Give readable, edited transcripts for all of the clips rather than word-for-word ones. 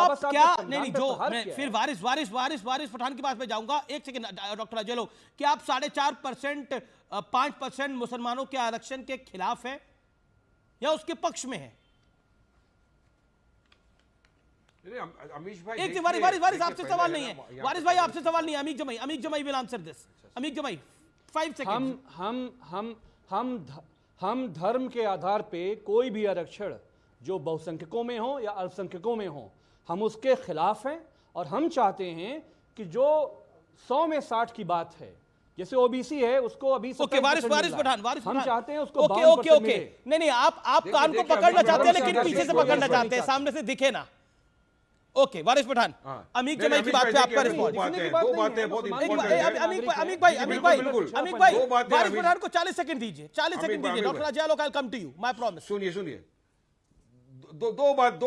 आप बस क्या आपके नहीं संविधान जो पे प्रहार मैं किया फिर है। वारिस पठान की बात पे जाऊंगा। एक सेकंड डॉक्टर अजय लोग, क्या आप 4.5% 5% मुसलमानों के आरक्षण के खिलाफ है या उसके पक्ष में है? अमीश भाई एक देखिए, वारिस आपसे पहले सवाल है नहीं ना, है, यहाँ वारिस पे भाई कांग्रेस आपसे की सवाल नहीं है। अमीक जमाई विल आंसर दिस। अमीक जमाई 5 सेकंड। हम धर्म के आधार पे कोई भी आरक्षण जो बहुसंख्यकों में हो या अल्पसंख्यकों में हो, हम उसके खिलाफ हैं। और हम चाहते हैं कि जो 100 में 60 की बात है, जैसे ओबीसी है उसको अभी ओके, वारिस 27% मिल रहा है। पठान हम चाहते हैं उसको ओके 52% ओके मिले। नहीं आप कान को देखिए, पकड़ना अभी चाहते हैं धर्म लेकिन से पीछे से कोई पकड़ना नहीं चाहते हैं, सामने से दिखे ना। ओके वारिस पठान, हाँ। अमीक नहीं, जमाई की बात पे आपका देखिए, रिस्पॉन्स। दो बातें बहुत एक इंपॉर्टेंट है। अमीक भाई बिल्कुल। दो बातें वारिस अमीक- पठान को 40 सेकंड दीजिए, 40 सेकंड अमीक दीजिए। भाई, डॉक्टर अजय लोग, I come to you, my promise. सुनिए दो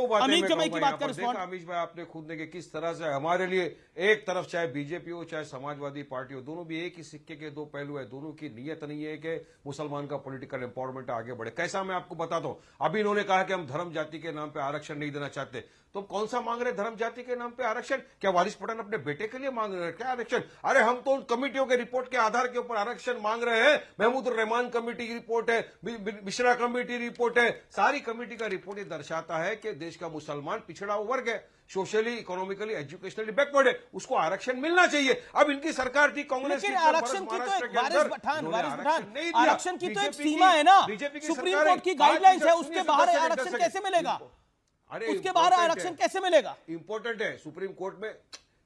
बातें अमीक मैं जमाई की कहूंगा बात का यहाँ पर। देखा response। अमीश भाई, आपने खुद ने कि किस तरह से हमारे लिए एक तरफ चाहे बीजेपी हो चाहे समाजवादी पार्टी हो, दोनों भी एक ही सिक्के के दो पहलू है। दोनों की नीयत नहीं है कि मुसलमान का पॉलिटिकल एम्पावरमेंट आगे बढ़े। कैसा, मैं आपको बताता हूं। अभी इन्होंने कहा कि हम धर्म जाति के नाम पे आरक्षण नहीं देना चाहते, तो कौन सा मांग रहे धर्म जाति के नाम पे आरक्षण? क्या वारिस पठान अपने बेटे के लिए मांग रहे हैं क्या आरक्षण? अरे हम तो उन कमिटियों के रिपोर्ट के आधार के ऊपर आरक्षण मांग रहे हैं। महमूद रहमान कमेटी की रिपोर्ट है, मिश्रा कमेटी रिपोर्ट है, सारी कमेटी का रिपोर्ट ये दर्शाता है कि देश का मुसलमान पिछड़ा वर्ग है, सोशली, इकोनॉमिकली, एजुकेशनली बैकवर्ड है, उसको आरक्षण मिलना चाहिए। अब इनकी सरकार थी कांग्रेस की, लेकिन आरक्षण की तो महाराष्ट्र एक के अंदर वारिस पठान नहीं दिया। आरक्षण की तो एक बीजेपी सीमा है ना, बीजेपी की सुप्रीम सरकार कोर्ट की है। गाइडलाइंस है, आज उसके सुनिए, बाहर 10 सेकंड, आरक्षण 10 कैसे मिलेगा? अरे उसके बाहर important आरक्षण है। कैसे मिलेगा? इंपॉर्टेंट है सुप्रीम कोर्ट में।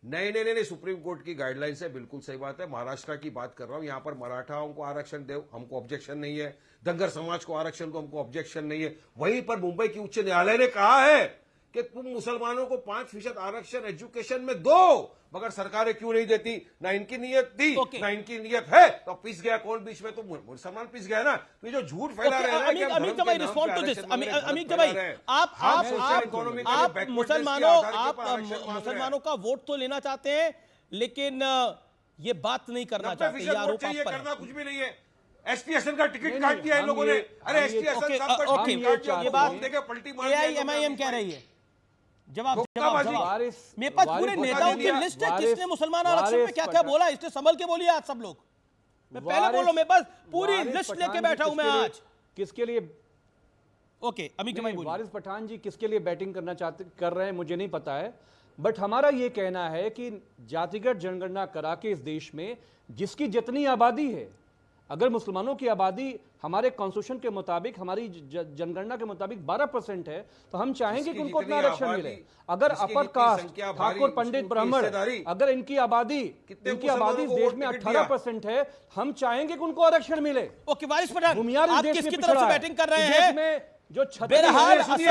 नहीं, सुप्रीम कोर्ट की गाइडलाइंस है, बिल्कुल सही बात है। महाराष्ट्र की बात कर रहा हूं, यहां पर मराठाओं को आरक्षण दे, हमको ऑब्जेक्शन नहीं है। धनगर समाज को आरक्षण को हमको ऑब्जेक्शन नहीं है। वहीं पर मुंबई की उच्च न्यायालय ने कहा है कि तुम मुसलमानों को 5% आरक्षण एजुकेशन में दो, मगर सरकारें क्यों नहीं देती? ना इनकी नीयत थी, ना इनकी नीयत है, तो पिस गया कौन बीच में? तो मुसलमान पिस गया ना। तो ये जो झूठ फैला रहे हैं ना कि हम अमीक धर्म जमाई के नाम रिस्पॉन्ड पे टू दिस। आरक्षण मांग रहे हैं, अमीक गलत जमाई, फैला रहे हैं। आप हम social economically backwardness के मुसलमानों आधार के ऊपर आरक्षण मांग रहे हैं। मुसलमानों का वोट तो लेना चाहते हैं, लेकिन ये बात नहीं करना चाहते, ये 90% आरोप वोट चाहिए, आप पर करना है। कुछ भी नहीं है। एसटी हसन का टिकट काट दिया इन हम लोगों ने। ये- अरे हम एसटी ये- हसन ओके, साहब का ओके, टिकट काट दिया, ये बात हम देखे पलटी मार दिया एआईएमआईएम कह रही है। जवाब धोखाबाजी। मेरे पास पूरे वारिस नेताओं की पठान, लिस्ट है, वारिस- किसने मुसलमान आरक्षण पे वारिस क्या क्या पठान- बोला, इससे संभल के बोलिए आज सब लोग। मैं पहले वारिस- बोलो, मेरे पास पूरी वारिस लिस्ट पठान लेके जी बैठा हूं मैं किसके लिए- आज। किसके लिए ओके अमीक जमाई बोलिए। वारिस पठान जी किसके लिए बैटिंग कर रहे हैं मुझे नहीं पता है, बट हमारा ये कहना है कि जातिगत जनगणना करा के इस देश में जिसकी जितनी आबादी है, अगर मुसलमानों की आबादी हमारे कॉन्स्टिट्यूशन के मुताबिक, हमारी जनगणना के मुताबिक 12% है, तो हम चाहेंगे कि उनको उतना आरक्षण मिले। अगर अपर कास्ट, ठाकुर, पंडित, ब्राह्मण, अगर इनकी आबादी इस देश में 18% है, हम चाहेंगे कि उनको आरक्षण मिले। ओके वारिस पठान, भूमियार आप इस देश किसकी में तरफ पिछड़ा से है। बैटिंग कर रहे इस देश हैं? में जो बहरहाल सुनिए,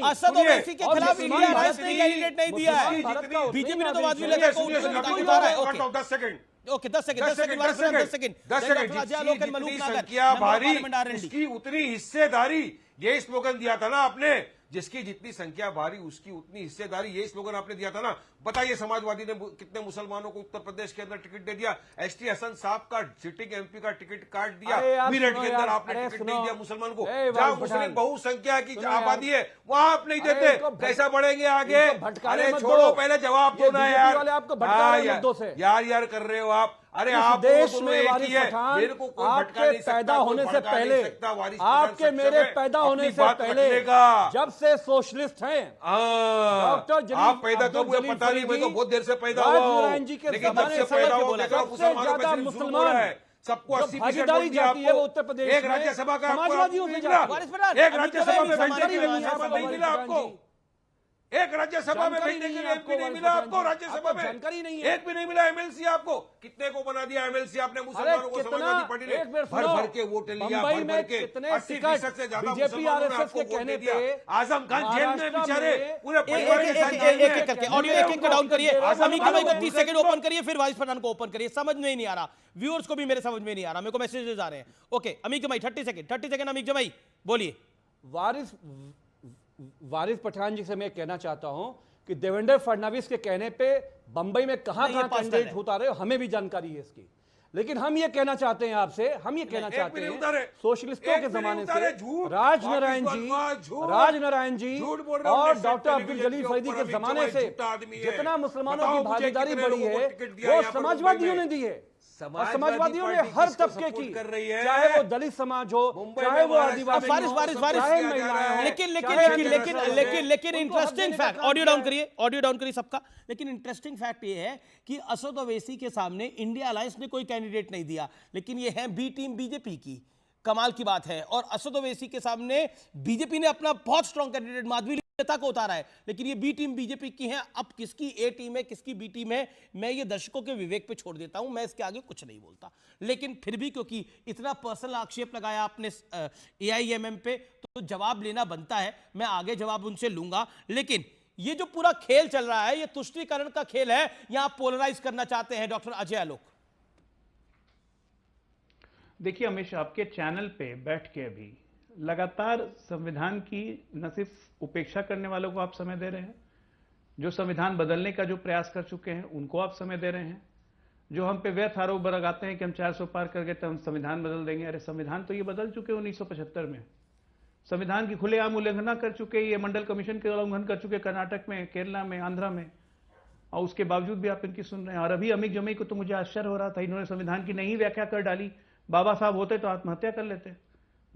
असद सुनिए, ओवैसी के और खिलाफ जिसकी इंडिया भारत राइट ने कैंडिडेट नहीं दिया है। बीजेपी ने तो वाजवी लगा को उठा रहा है। Okay 10 second, okay 10 second 10 second 10 second 10 second. जितनी संख्या भारी उसकी उतनी हिस्सेदारी, ये स्लोगन दिया था ना आपने। जिसकी जितनी संख्या भारी उसकी उतनी हिस्सेदारी, ये स्लोगन आपने दिया था ना। बताइए समाजवादी ने कितने मुसलमानों को उत्तर प्रदेश के अंदर टिकट दे दिया? एसटी हसन साहब का सिटिंग एमपी का टिकट काट दिया, मेरठ के अंदर आपने टिकट नहीं दिया मुसलमान को। जहां मुस्लिम बहुसंख्या की आबादी है वहां आप नहीं देते, कैसा बढ़ेंगे आगे? अरे छोड़ो, पहले जवाब दो ना यार, यार कर रहे हो आप। अरे आप देश में वारिस पठान, मेरे को कोई भटका आपके नहीं सकता, पैदा कोई होने से भड़का नहीं पहले, सकता। वारिस पठान आपके सक्षम मेरे है, पैदा अपनी होने से बात पहले, रखने का। जब से सोशलिस्ट हैं, डॉक्टर जलील, आप पैदा कब हुए अब्दुल पता नहीं, मैं तो जलील बहुत देर से पैदा हुआ हूं, राजनारायण जी के लेकिन जब जमाने से से पैदा हुआ बोला, देखा सबसे मुसलमानों ज्यादा पे मुसलमान है। सबको जो 80% भागीदारी वोट दिया जाती है वो उत्तर आपको। प्रदेश एक में राज्यसभा का समाजवादियों से आपको जाती वारिस पठान, एक राज्यसभा में अभी बैठने के लिए नहीं है, नहीं मिला आपको। एक राज्यसभा में बैठने के लिए एमपी नहीं मिला आपको, राज्यसभा में जानकारी नहीं है। एक भी नहीं मिला एमएलसी आपको। कितने को बना दिया एमएलसी आपने मुसलमानों को? समाजवादी पार्टी ने भर भर के वोट लिया, भर भर के 80% से ज्यादा बीजेपी आरएसएस के कहने पे आजम खान जेल में बेचारे पूरे एक ऑडियो एक डाउन करिए। अमीक जमाई को 30 सेकंड ओपन करिए, फिर वारिस पठान को ओपन करिए। समझ में ही नहीं आ रहा, व्यूअर्स को भी मेरे समझ में नहीं आ रहा, मेरे को मैसेजेस आ रहे हैं। ओके अमीक जमाई 30 सेकंड अमीक जमाई बोलिए। वारिस पठान जी से मैं कहना चाहता हूं कि देवेंद्र फडणवीस के कहने पे बंबई में कहां कैंडिडेट होता रहे, हमें भी जानकारी है इसकी। लेकिन हम ये कहना चाहते हैं आपसे, हम ये कहना चाहते मिनट उतारे। हैं सोशलिस्टों एक के मिनट जमाने उतारे, से झूठ। राजनारायण जी झूठ बोल रहे हो, और अपने डॉक्टर सेक्टर अब्दुल की जलील के फरीदी ऊपर के अभी जमाने जमाई से झूठा आदमी है। जितना मुसलमानों बताओ की मुझे भागीदारी कितने बढ़ी लोगों है को टिकट दिया वो यहाँ पर समाजवादियों मुंबई ने में? दी है, और समाजवादी समाजवादियों ने पार्टी हर किसको तबके सपोर्ट की, कर रही है? चाहे वो दलित समाज हो, मुंबई चाहे में वो आदिवासी फारिस, हो, फारिस, फारिस। चाहे महिलाएं हो, लेकिन चाहे लेकिन उनको हक इंटरेस्टिंग देने का फैक्ट, काम ऑडियो किया डाउन है। करिए, ऑडियो डाउन करिए सबका। लेकिन इंटरेस्टिंग फैक्ट ये है कि असद ओवैसी के सामने इंडिया अलायंस ने कोई कैंडिडेट नहीं दिया, लेकिन ये है बी टीम बीजेपी की। कमाल की बात है। और असद ओवैसी के सामने बीजेपी ने अपना बहुत स्ट्रॉन्ग कैंडिडेट माधवी नेता को उतारा है, लेकिन ये बी टीम बीजेपी की है। अब किसकी ए टीम है, किसकी बी टीम है, मैं ये दर्शकों के विवेक पे छोड़ देता हूं, मैं इसके आगे कुछ नहीं बोलता। लेकिन फिर भी क्योंकि इतना पर्सनल आक्षेप लगाया आपने एआईएमएम पे, तो जवाब लेना बनता है। मैं आगे जवाब उनसे लूंगा, लेकिन ये जो पूरा खेल चल रहा है, ये तुष्टीकरण का खेल है या आप पोलराइज करना चाहते हैं? डॉक्टर अजय आलोक, देखिए अमीश, आपके चैनल पे बैठ के अभी लगातार संविधान की न सिर्फ उपेक्षा करने वालों को आप समय दे रहे हैं, जो संविधान बदलने का जो प्रयास कर चुके हैं उनको आप समय दे रहे हैं, जो हम पे व्यर्थ आरोप लगाते हैं कि हम 400 पार कर गए तो हम संविधान बदल देंगे। अरे संविधान तो ये बदल चुके 1975 में, संविधान की खुलेआम उल्लंघना कर चुके, ये मंडल कमीशन के उल्लंघन कर चुके कर्नाटक में, केरला में, आंध्रा में, और उसके बावजूद भी आप इनकी सुन रहे हैं। और अभी अमित जमई को तो मुझे आश्चर्य हो रहा था, इन्होंने संविधान की नई व्याख्या कर डाली। बाबा साहब होते तो आत्महत्या कर लेते।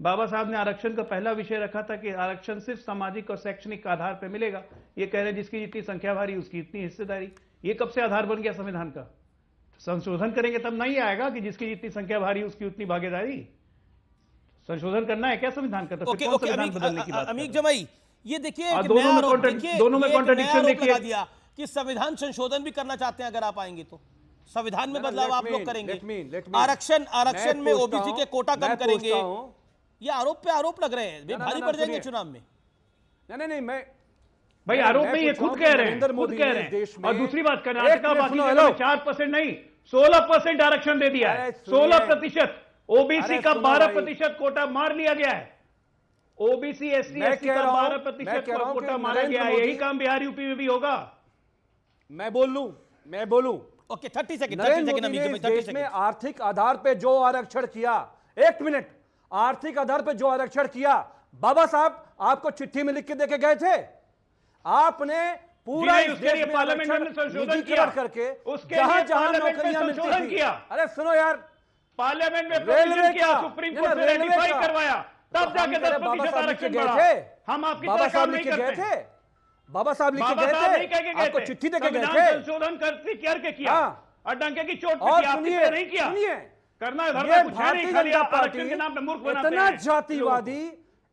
बाबा साहब ने आरक्षण का पहला विषय रखा था कि आरक्षण सिर्फ सामाजिक और शैक्षणिक आधार पर मिलेगा। ये कह रहे जिसकी जितनी संख्या भारी उसकी इतनी हिस्सेदारी। ये कब से आधार बन गया संविधान का? संशोधन करेंगे तब नहीं आएगा कि जिसकी जितनी संख्या भारी उसकी उतनी भागीदारी। संशोधन करना है क्या संविधान का? तो फिर कौन संविधान बदलने की बात? अमीक जमई, ये देखिए दोनों में कॉन्ट्रडिक्शन देखिए दिया कि संविधान संशोधन भी करना चाहते हैं। अगर आप आएंगे तो संविधान में बदलाव आप लोग करेंगे, आरक्षण में ओबीसी के कोटा कम करेंगे। ये आरोप पे आरोप लग रहे हैं, भारी पड़ जाएंगे चुनाव में। नहीं, मैं भाई आरोप नहीं, ये खुद कह रहे हैं, खुद कह रहे हैं। और दूसरी बात, कर्नाटका बाकी जगह में 4% नहीं 16% आरक्षण दे दिया है। 16%। ओबीसी का 12% कोटा मार लिया गया है। ओबीसी एससी एसटी का 12% कोटा मारा गया है। यही काम बिहार यूपी में भी होगा। मैं बोलूं ओके, 30 सेकंड नरेंद्र मोदी ने इस देश में आर्थिक आधार पे जो आरक्षण किया, एक मिनट, आर्थिक आधार पे जो आरक्षण किया, बाबा साहब आपको चिट्ठी में लिख के देके गए थे। आपने पूरा इस देश में पार्लियामेंट में संशोधन किया करके उसके जहां नौकरियां मिलती थी। अरे सुनो यार, पार्लियामेंट में रेलवे किया, सुप्रीम कोर्ट ने रेटिफाई करवाया, तब जाके 10% आरक्षण बढ़ा। हम आपकी तरह काम नहीं करते थे। बाबा साहब लिख के गए थे, आपको चिट्ठी देके गए थे। संशोधन करके किया और डंके की चोट पे और किया, सुनिए, नहीं किया। करना है ये भारतीय जनता पार्टी के नाम पे मूर्ख बनाते इतना हैं। जातिवादी,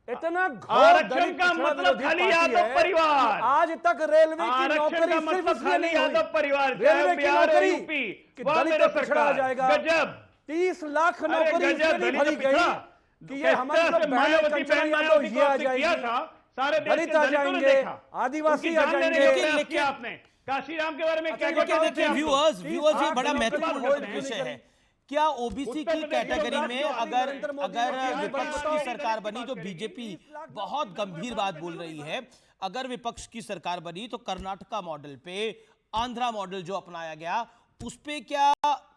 इतना आरक्षण का मतलब खाली यादव परिवार। आज तक रेलवे की आरक्षण नौकरी का सिर्फ मतलब इसलिए खाली नहीं हुई, यादव परिवार, रेलवे की बिहार नौकरी यूपी, कि वह दलित मेरे पे पिछड़ा सरकार। जाएगा। गजब, 30 लाख नौकरी अरे इसलिए गजब, नहीं दलित भरी पिछड़ा। गई कि ये हमारे कैसे लोग मायावती बहन मायावती ये आ को किया जाएगी, था, सारे देश दलित के आ दलितों ने जाएंगे, देखा। आदिवासी उनकी आ जान लेने का जाएंगे। प्रयास किया आपने। काशीराम के बारे में क्या अच्छा, क्या देखिए व्यूअर्स, ये बड़ा नौकरी महत्वपूर्ण होगी विषय नहीं है। क्या ओबीसी की कैटेगरी में अगर विपक्ष की सरकार बनी, तो बीजेपी बहुत गंभीर बात बोल रही है, अगर विपक्ष की सरकार बनी तो कर्नाटका मॉडल पे, आंध्रा मॉडल जो अपनाया गया उस पे क्या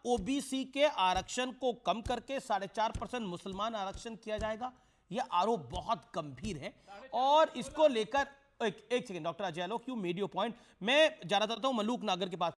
ओबीसी के आरक्षण को कम करके 4.5% मुसलमान आरक्षण किया जाएगा? यह आरोप बहुत गंभीर है और इसको लेकर एक second doctor Ajay Alok, you made your point. मैं जाना चाहता हूं मलूक नागर के पास।